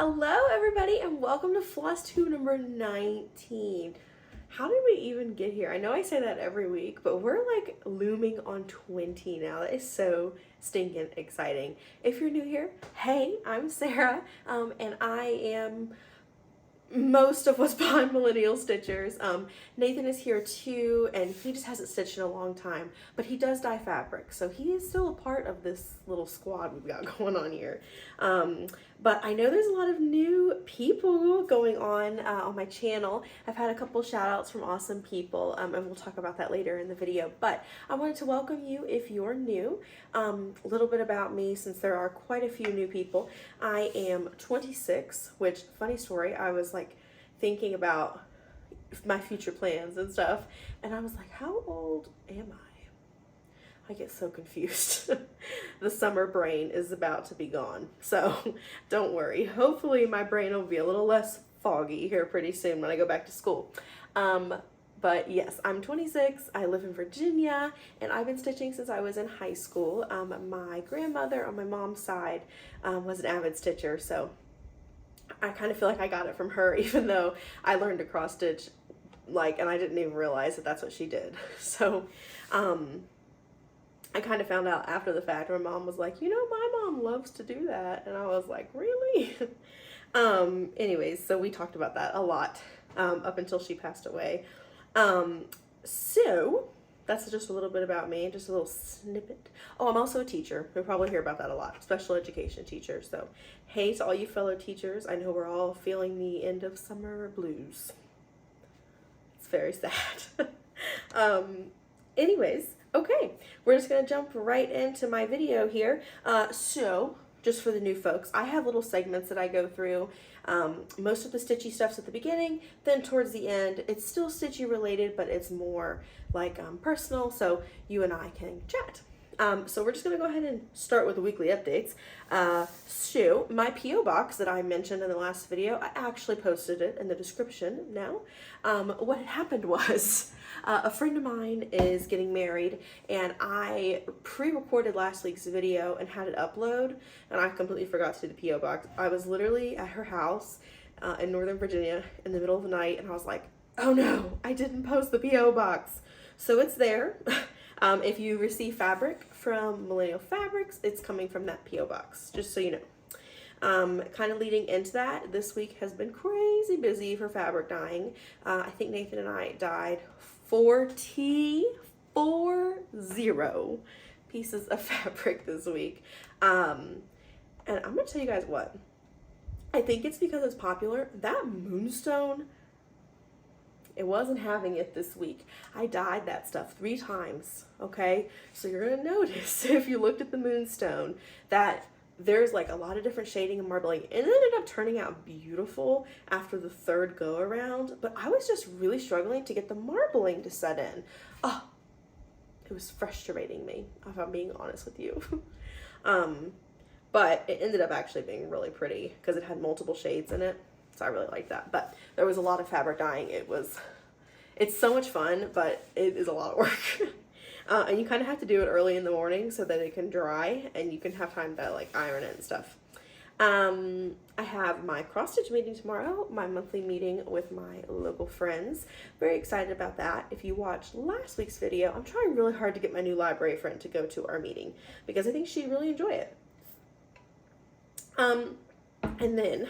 Hello everybody and welcome to Flosstube number 19. How did we even get here? I know I say that every week, but we're like looming on 20 now. That is so stinking exciting. If you're new here, hey, I'm Sarah, and I am most of what's behind Millennial Stitchers. Nathan is here too, and he just hasn't stitched in a long time, but he does dye fabric, so he is still a part of this little squad we've got going on here. But I know there's a lot of new people going on my channel. I've had a couple shout outs from awesome people, and we'll talk about that later in the video, but I wanted to welcome you if you're new. A little bit about me, since there are quite a few new people. I am 26, which, funny story, I was like thinking about my future plans and stuff, and I was like, how old am I? I get so confused. The summer brain is about to be gone, so don't worry. Hopefully my brain will be a little less foggy here pretty soon when I go back to school. But yes, I'm 26, I live in Virginia, and I've been stitching since I was in high school. My grandmother on my mom's side was an avid stitcher, so I kind of feel like I got it from her, even though I learned to cross stitch, and I didn't even realize that that's what she did. So, I kind of found out after the fact. My mom was like, you know, my mom loves to do that. And I was like, really? Anyways, so we talked about that a lot up until she passed away. So that's just a little bit about me, just a little snippet. Oh, I'm also a teacher. You'll probably hear about that a lot, special education teacher. So hey to all you fellow teachers. I know we're all feeling the end of summer blues. It's very sad. Anyways, okay, we're just gonna jump right into my video here. So just for the new folks, I have little segments that I go through. Most of the stitchy stuff's at the beginning, then towards the end, it's still stitchy related, but it's more like personal, so you and I can chat. So we're just gonna go ahead and start with the weekly updates. So my P.O. box that I mentioned in the last video, I actually posted it in the description now. What had happened was, a friend of mine is getting married, and I pre-recorded last week's video and had it upload, and I completely forgot to do the P.O. box. I was literally at her house in Northern Virginia in the middle of the night, and I was like, oh no, I didn't post the P.O. box. So it's there. If you receive fabric from Millennial Fabrics, it's coming from that P.O. box, just so you know. Kind of leading into that, this week has been crazy busy for fabric dyeing. I think Nathan and I dyed 40 pieces of fabric this week. And I'm gonna tell you guys what, I think it's because it's popular. That moonstone, it wasn't having it this week. I dyed that stuff 3 times, okay? So you're gonna notice, if you looked at the moonstone, that there's like a lot of different shading and marbling. It ended up turning out beautiful after the 3rd go around, but I was just really struggling to get the marbling to set in. Oh, it was frustrating me, if I'm being honest with you. But it ended up actually being really pretty because it had multiple shades in it. So I really like that, but there was a lot of fabric dyeing. It's so much fun, but it is a lot of work. And you kind of have to do it early in the morning so that it can dry and you can have time to like iron it and stuff. I have my cross stitch meeting tomorrow, my monthly meeting with my local friends. Very excited about that. If you watched last week's video, I'm trying really hard to get my new library friend to go to our meeting because I think she'd really enjoy it. And then,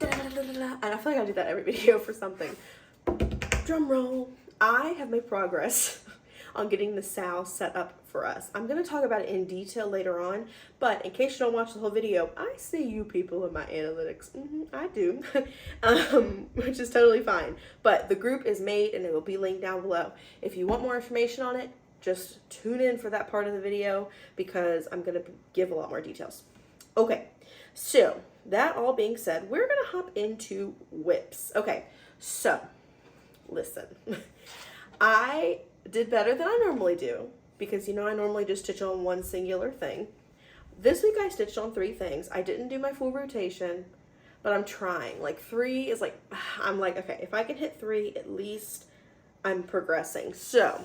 and I feel like I do that every video for something. Drum roll. I have made progress on getting the SAL set up for us. I'm going to talk about it in detail later on, but in case you don't watch the whole video, I see you people in my analytics. I do, which is totally fine. But the group is made and it will be linked down below. If you want more information on it, just tune in for that part of the video because I'm going to give a lot more details. Okay, so that all being said, we're going to hop into whips. Okay, so listen, I did better than I normally do because, you know, I normally just stitch on one singular thing. This week I stitched on 3 things. I didn't do my full rotation, but I'm trying. Like 3 is like, I'm like, okay, if I can hit 3, at least I'm progressing. So,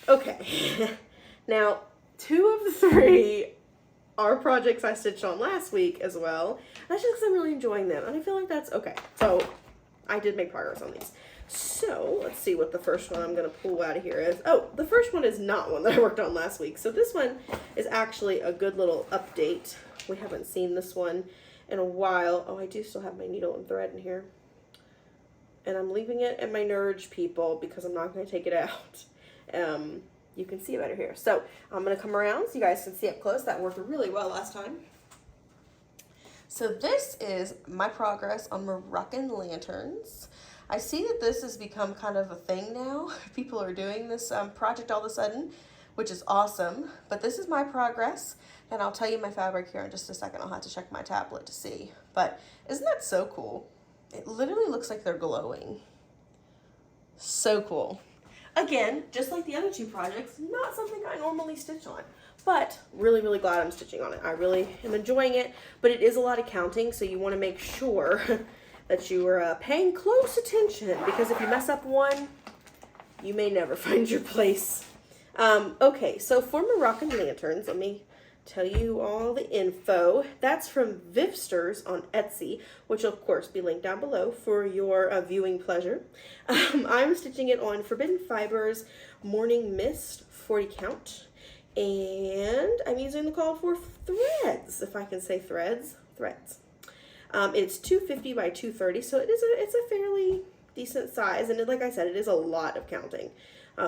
okay. Now, 2 of the 3 are projects I stitched on last week as well. That's just because I'm really enjoying them, and I feel like that's okay. So I did make progress on these. So let's see what the first one I'm going to pull out of here is. Oh, the first one is not one that I worked on last week. So this one is actually a good little update. We haven't seen this one in a while. Oh, I do still have my needle and thread in here. And I'm leaving it at my Nurge, people, because I'm not going to take it out. You can see it better here. So I'm going to come around so you guys can see up close. That worked really well last time. So this is my progress on Moroccan lanterns. I see that this has become kind of a thing now. People are doing this project all of a sudden, which is awesome. But this is my progress, and I'll tell you my fabric here in just a second. I'll have to check my tablet to see. But isn't that so cool? It literally looks like they're glowing. So cool. Again, just like the other two projects, not something I normally stitch on. But really, really glad I'm stitching on it. I really am enjoying it, but it is a lot of counting, so you want to make sure that you are paying close attention, because if you mess up one, you may never find your place. Okay, so for Moroccan lanterns, let me tell you all the info. That's from Vivsters on Etsy, which will of course be linked down below for your viewing pleasure. I'm stitching it on Forbidden Fibers Morning Mist 40 count, and I'm using the call for threads, if I can say threads. It's 250 by 230, so it's a fairly decent size, and like I said, it is a lot of counting.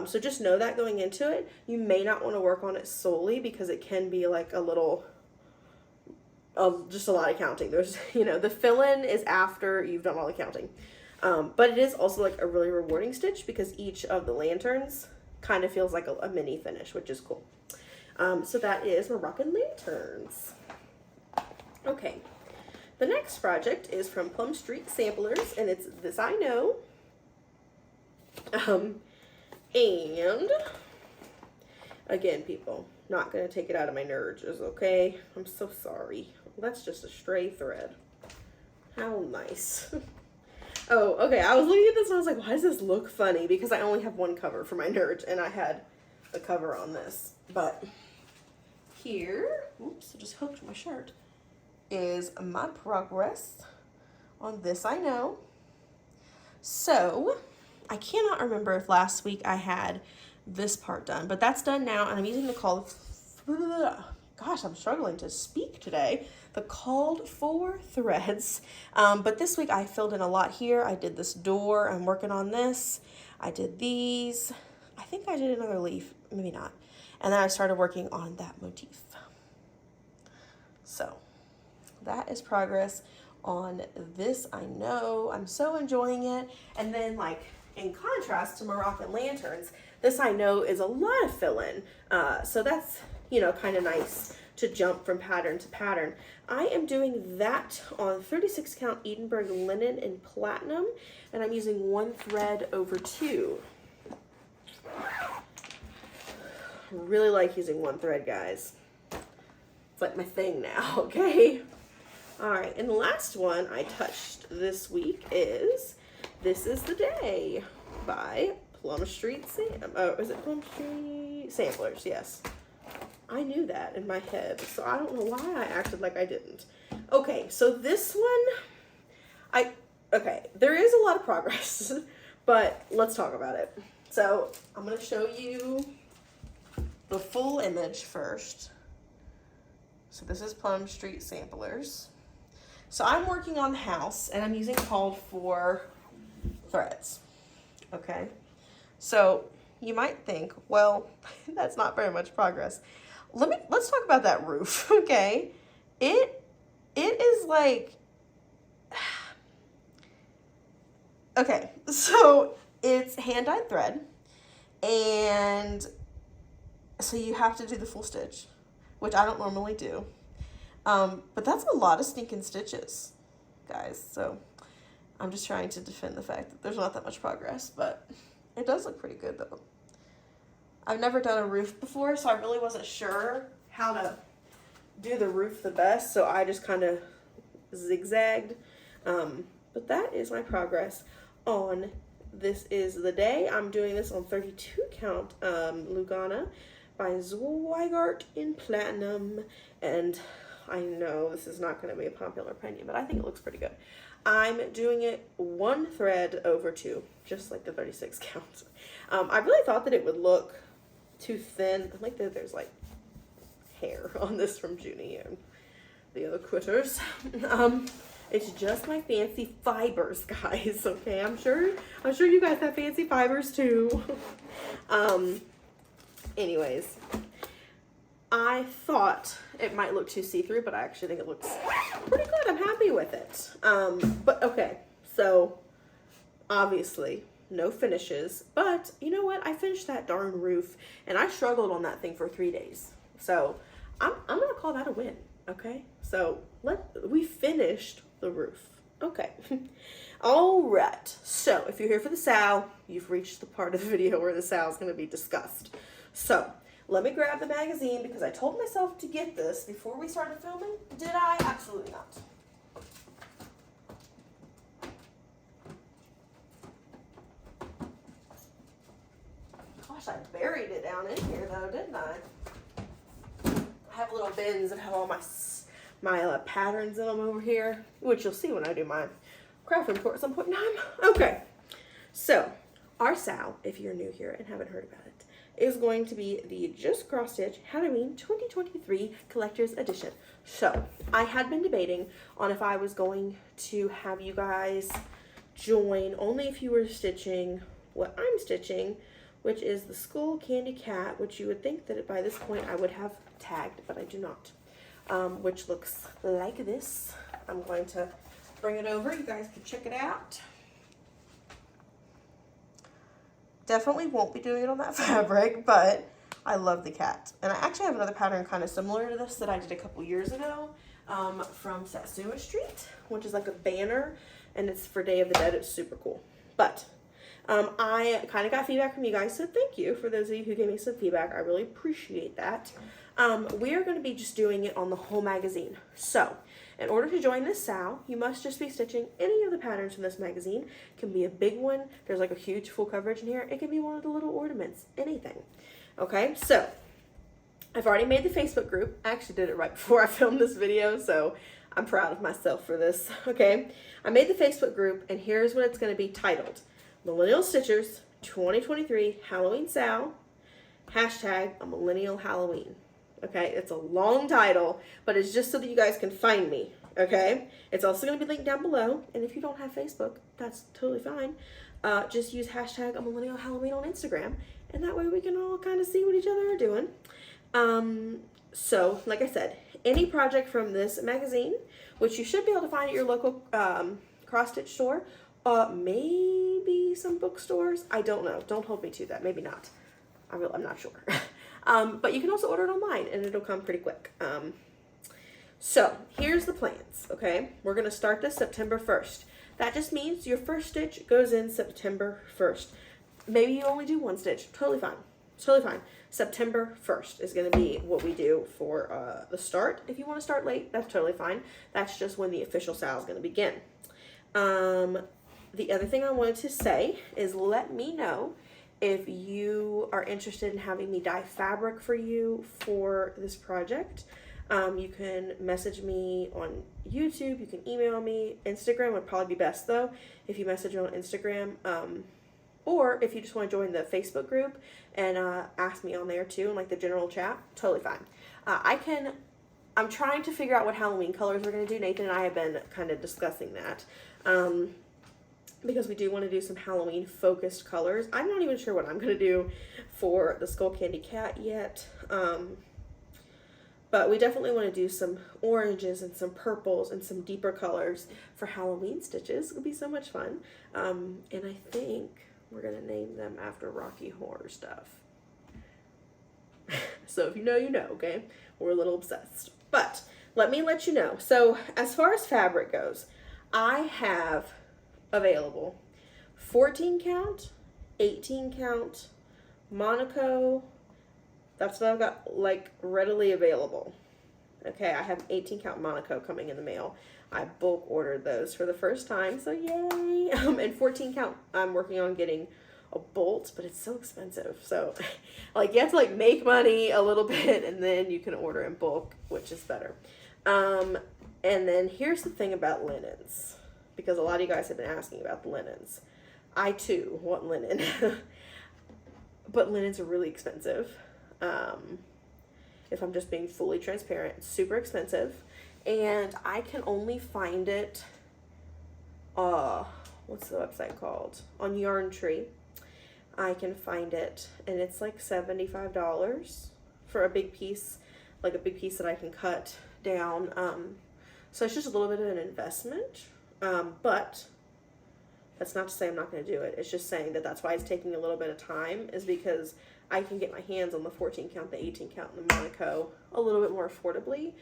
So just know that going into it. You may not want to work on it solely because it can be like just a lot of counting. There's, the fill-in is after you've done all the counting. But it is also like a really rewarding stitch because each of the lanterns kind of feels like a mini finish, which is cool. So that is Moroccan lanterns. Okay. The next project is from Plum Street Samplers, and it's This I Know. And again, people, not going to take it out of my Nurges, okay? I'm so sorry. That's just a stray thread. How nice. Oh, okay, I was looking at this and I was like, why does this look funny? Because I only have one cover for my Nurge, and I had a cover on this. But here, oops, I just hooked my shirt, is my progress on This I Know. So I cannot remember if last week I had this part done, but that's done now, and I'm using the gosh, I'm struggling to speak today. The called for threads. But this week I filled in a lot here. I did this door. I'm working on this. I did these. I think I did another leaf, maybe not. And then I started working on that motif. So that is progress on This I Know. I'm so enjoying it. And then, like, in contrast to Moroccan lanterns, This I Know is a lot of fill-in. So that's, kind of nice to jump from pattern to pattern. I am doing that on 36 count Edinburgh linen in platinum, and I'm using one thread over two. Really like using one thread, guys. It's like my thing now, okay? All right, and the last one I touched this week is This Is the Day by Plum Street is it Plum Street Samplers? Yes. I knew that in my head, so I don't know why I acted like I didn't. Okay, so this one, there is a lot of progress, but let's talk about it. So I'm going to show you the full image first. So this is Plum Street Samplers. So I'm working on the house, and I'm using called for threads. Okay, so you might think, well, that's not very much progress. Let's talk about that roof. Okay, it is like, okay, so it's hand-dyed thread, and so you have to do the full stitch, which I don't normally do. But that's a lot of stinking stitches, guys. So I'm just trying to defend the fact that there's not that much progress, but it does look pretty good though. I've never done a roof before, so I really wasn't sure how to do the roof the best, so I just kind of zigzagged. But that is my progress on This Is the Day. I'm doing this on 32 count Lugana by Zwigart in platinum. And I know this is not going to be a popular opinion, but I think it looks pretty good. I'm doing it one thread over two, just like the 36 count. I really thought that it would look too thin. I like that there's like hair on this from Junie and the other critters. It's just my fancy fibers, guys. Okay, I'm sure you guys have fancy fibers too. Anyways, I thought it might look too see-through, but I actually think it looks pretty good. I'm happy with it. But okay, so obviously no finishes, but you know what? I finished that darn roof and I struggled on that thing for 3 days. So I'm gonna call that a win. Okay, so we finished the roof. Okay. All right. So if you're here for the SAL, you've reached the part of the video where the SAL is going to be discussed. So let me grab the magazine because I told myself to get this before we started filming. Did I? Absolutely not. Gosh, I buried it down in here though, didn't I? I have little bins that have all my patterns in them over here, which you'll see when I do my craft report at some point in time. Okay, so our SAL, if you're new here and haven't heard about it, is going to be the Just Cross Stitch Halloween 2023 Collector's Edition. So I had been debating on if I was going to have you guys join only if you were stitching what I'm stitching, which is the Skull Candy Cat, which you would think that by this point I would have tagged, but I do not. Which looks like this. I'm going to bring it over. You guys can check it out. Definitely won't be doing it on that fabric, but I love the cat. And I actually have another pattern kind of similar to this that I did a couple years ago from Satsuma Street, which is like a banner, and it's for Day of the Dead. It's super cool. But I kind of got feedback from you guys, so thank you for those of you who gave me some feedback. I really appreciate that. We are going to be just doing it on the whole magazine. So, in order to join this SAL, you must just be stitching any of the patterns from this magazine. It can be a big one. There's like a huge full coverage in here. It can be one of the little ornaments. Anything. Okay, so I've already made the Facebook group. I actually did it right before I filmed this video, so I'm proud of myself for this. Okay, I made the Facebook group, and here's what it's going to be titled. Millennial Stitchers 2023 Halloween SAL, hashtag a Millennial Halloween. Okay, it's a long title, but it's just so that you guys can find me, okay? It's also going to be linked down below, and if you don't have Facebook, that's totally fine. Just use hashtag a Millennial Halloween on Instagram, and that way we can all kind of see what each other are doing. So, like I said, any project from this magazine, which you should be able to find at your local cross-stitch store, maybe some bookstores, I don't know. Don't hold me to that. Maybe not. I'm not sure. But you can also order it online and it'll come pretty quick. So here's the plans, okay? We're going to start this September 1st. That just means your first stitch goes in September 1st. Maybe you only do one stitch. Totally fine. Totally fine. September 1st is going to be what we do for the start. If you want to start late, that's totally fine. That's just when the official SAL is going to begin. The other thing I wanted to say is let me know if you are interested in having me dye fabric for you for this project. You can message me on YouTube, you can email me. Instagram would probably be best though, if you message me on Instagram. Or if you just want to join the Facebook group and ask me on there too, in like the general chat, totally fine. I'm trying to figure out what Halloween colors we're going to do. Nathan and I have been kind of discussing that. Because we do want to do some Halloween focused colors. I'm not even sure what I'm going to do for the Skull Candy Cat yet. But we definitely want to do some oranges and some purples and some deeper colors for Halloween stitches. It'll be so much fun. And I think we're going to name them after Rocky Horror stuff. So if you know, you know, okay? We're a little obsessed. But let me let you know. So as far as fabric goes, I have available 14 count, 18 count, Monaco. That's what I've got like readily available. Okay, I have 18 count Monaco coming in the mail. I bulk ordered those for the first time, so yay. And 14 count I'm working on getting a bolt, but it's so expensive. So like you have to like make money a little bit and then you can order in bulk, which is better. And then here's the thing about linens, because a lot of you guys have been asking about the linens. I too want linen, but linens are really expensive. If I'm just being fully transparent, it's super expensive, and I can only find it, what's the website called? On Yarn Tree. I can find it, and it's like $75 for a big piece, like a big piece that I can cut down. So it's just a little bit of an investment, but that's not to say I'm not going to do it. It's just saying that that's why it's taking a little bit of time, is because I can get my hands on the 14 count, the 18 count, and the Monaco a little bit more affordably,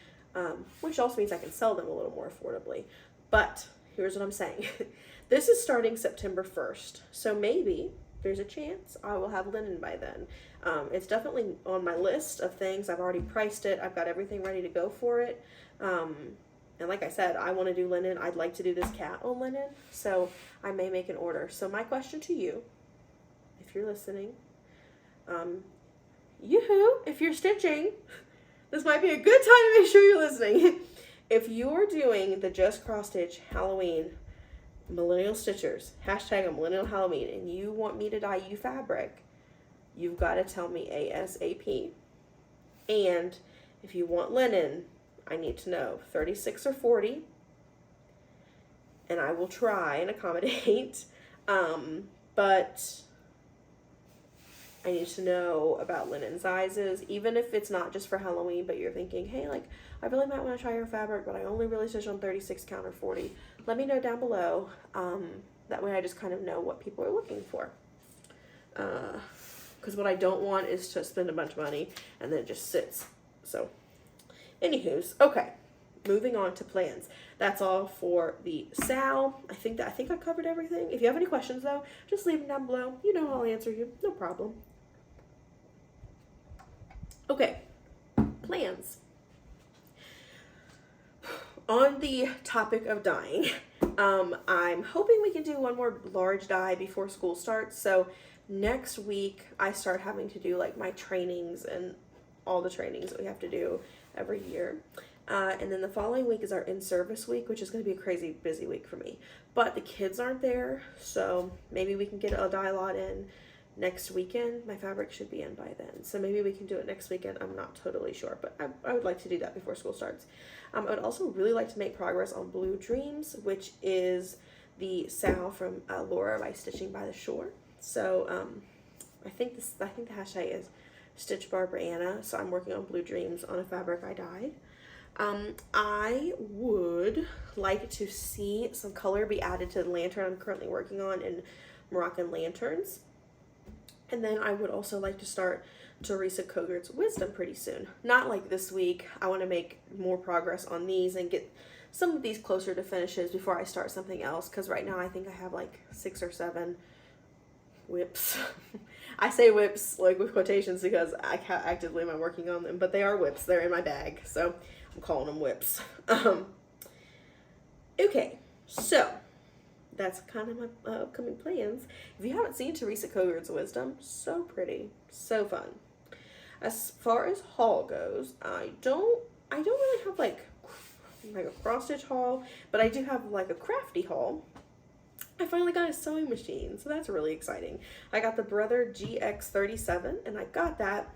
which also means I can sell them a little more affordably. But here's what I'm saying. This is starting September 1st, so maybe there's a chance I will have linen by then. It's definitely on my list of things. I've already priced it. I've got everything ready to go for it. And like I said, I want to do linen. I'd like to do this cat on linen, so I may make an order. So my question to you, if you're listening, yoo-hoo, if you're stitching, this might be a good time to make sure you're listening. If you're doing the Just Cross Stitch Halloween Millennial Stitchers, hashtag Millennial Halloween, and you want me to dye you fabric, you've got to tell me ASAP. And if you want linen, I need to know 36 or 40, and I will try and accommodate, but I need to know about linen sizes, even if it's not just for Halloween, but you're thinking, hey, like, I really might want to try your fabric, but I only really stitch on 36 count or 40. Let me know down below. That way I just kind of know what people are looking for. Because what I don't want is to spend a bunch of money and then it just sits. So, anywho's, okay. Moving on to plans. That's all for the SAL. I think I covered everything. If you have any questions though, just leave them down below. You know I'll answer you. No problem. Okay. Plans. On the topic of dyeing, I'm hoping we can do one more large dye before school starts. So next week I start having to do like my trainings and all the trainings that we have to do every year. And then the following week is our in-service week, which is going to be a crazy busy week for me. But the kids aren't there, so maybe we can get a dye lot in next weekend. My fabric should be in by then, so maybe we can do it next weekend. I'm not totally sure, but I would like to do that before school starts. I would also really like to make progress on Blue Dreams, which is the SAL from Laura by Stitching by the Shore. So I think the hashtag is Stitch Barbariana. So I'm working on Blue Dreams on a fabric I dyed. I would like to see some color be added to the lantern I'm currently working on in Moroccan lanterns. And then I would also like to start Teresa Kogert's Wisdom pretty soon. Not like this week. I want to make more progress on these and get some of these closer to finishes before I start something else, because right now I think I have like 6 or 7 whips. I say whips like with quotations because I actively am working on them, but they are whips. They're in my bag, so I'm calling them whips. Okay, so that's kind of my upcoming plans. If you haven't seen Teresa Kogert's Wisdom, so pretty, so fun. As far as haul goes, I don't really have like a cross stitch haul, but I do have like a crafty haul. I finally got a sewing machine, so that's really exciting. I got the Brother GX37, and I got that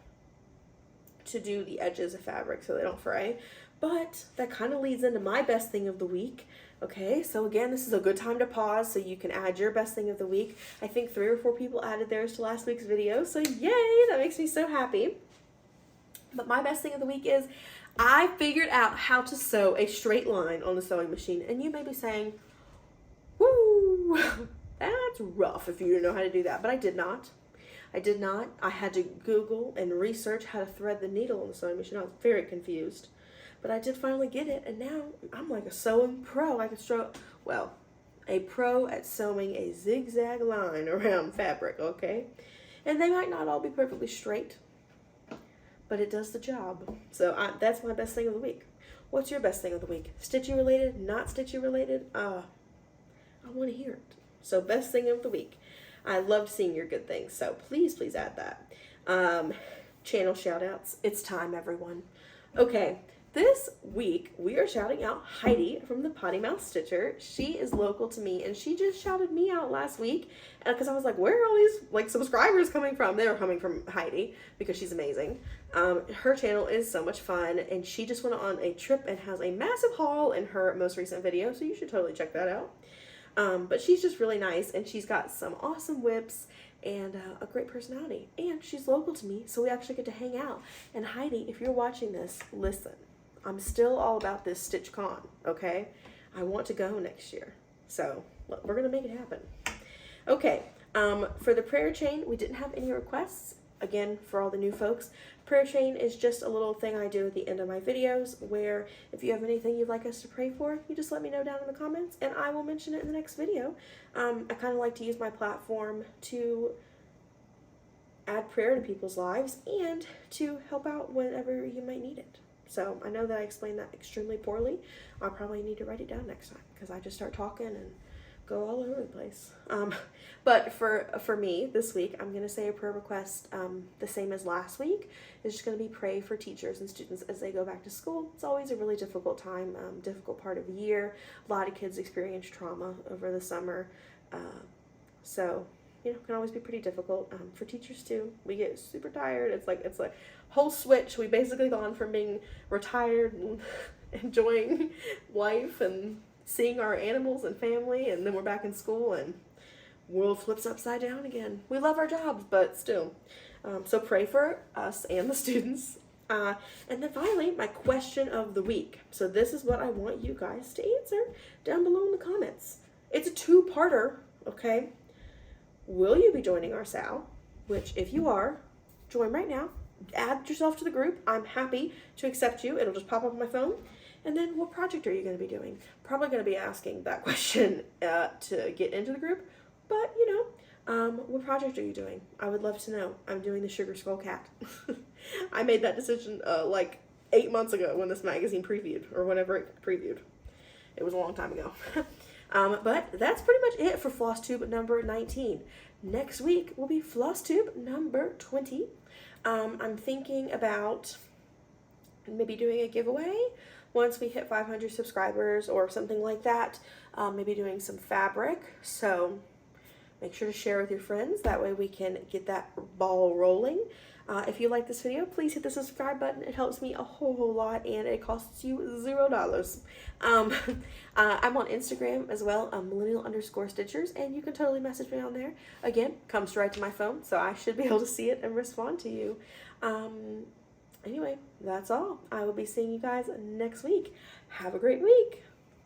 to do the edges of fabric so they don't fray. But that kind of leads into my best thing of the week. Okay, so again, this is a good time to pause so you can add your best thing of the week. I think 3 or 4 people added theirs to last week's video, so yay, that makes me so happy. But my best thing of the week is I figured out how to sew a straight line on the sewing machine. And you may be saying, woo, that's rough if you didn't know how to do that. But I did not. I had to Google and research how to thread the needle on the sewing machine. I was very confused. But I did finally get it, and now I'm like a sewing pro. I can sew, well, a pro at sewing a zigzag line around fabric, okay? And they might not all be perfectly straight, but it does the job. So that's my best thing of the week. What's your best thing of the week? Stitchy related, not stitchy related? I want to hear it. So best thing of the week. I loved seeing your good things, so please add that. Channel shout outs. It's time, everyone. Okay, this week we are shouting out Heidi from the Potty Mouth Stitcher. She is local to me, and she just shouted me out last week because I was like, where are all these like subscribers coming from? They were coming from Heidi because she's amazing. Her channel is so much fun, and she just went on a trip and has a massive haul in her most recent video, so you should totally check that out. But she's just really nice, and she's got some awesome whips and a great personality, and she's local to me, so we actually get to hang out. And Heidi, if you're watching this, listen, I'm still all about this StitchCon, okay? I want to go next year, so we're gonna make it happen. Okay, for the prayer chain, we didn't have any requests. Again, for all the new folks, prayer chain is just a little thing I do at the end of my videos where if you have anything you'd like us to pray for, you just let me know down in the comments and I will mention it in the next video. I kind of like to use my platform to add prayer to people's lives and to help out whenever you might need it. So I know that I explained that extremely poorly. I'll probably need to write it down next time because I just start talking and go all over the place. But for me this week, I'm gonna say a prayer request the same as last week. It's just gonna be pray for teachers and students as they go back to school. It's always a really difficult time, difficult part of the year. A lot of kids experience trauma over the summer, so you know, it can always be pretty difficult for teachers too. We get super tired. It's like whole switch. We basically gone from being retired and enjoying life and seeing our animals and family, and then we're back in school and world flips upside down again. We love our jobs, but still. So pray for us and the students. And then finally, my question of the week. So this is what I want you guys to answer down below in the comments. It's a two-parter, okay? Will you be joining our SAL? Which, if you are, join right now. Add yourself to the group. I'm happy to accept you. It'll just pop up on my phone. And then what project are you going to be doing? Probably going to be asking that question to get into the group. But, you know, what project are you doing? I would love to know. I'm doing the Sugar Skull Cat. I made that decision like 8 months ago when this magazine previewed, or whenever it previewed. It was a long time ago. But that's pretty much it for Flosstube number 19. Next week will be Flosstube number 20. I'm thinking about maybe doing a giveaway once we hit 500 subscribers or something like that. Maybe doing some fabric. So make sure to share with your friends. That way we can get that ball rolling. If you like this video, please hit the subscribe button. It helps me a whole lot, and it costs you $0. I'm on Instagram as well, Millennial_Stitchers, and you can totally message me on there. Again, comes right to my phone, so I should be able to see it and respond to you. Anyway, that's all. I will be seeing you guys next week. Have a great week.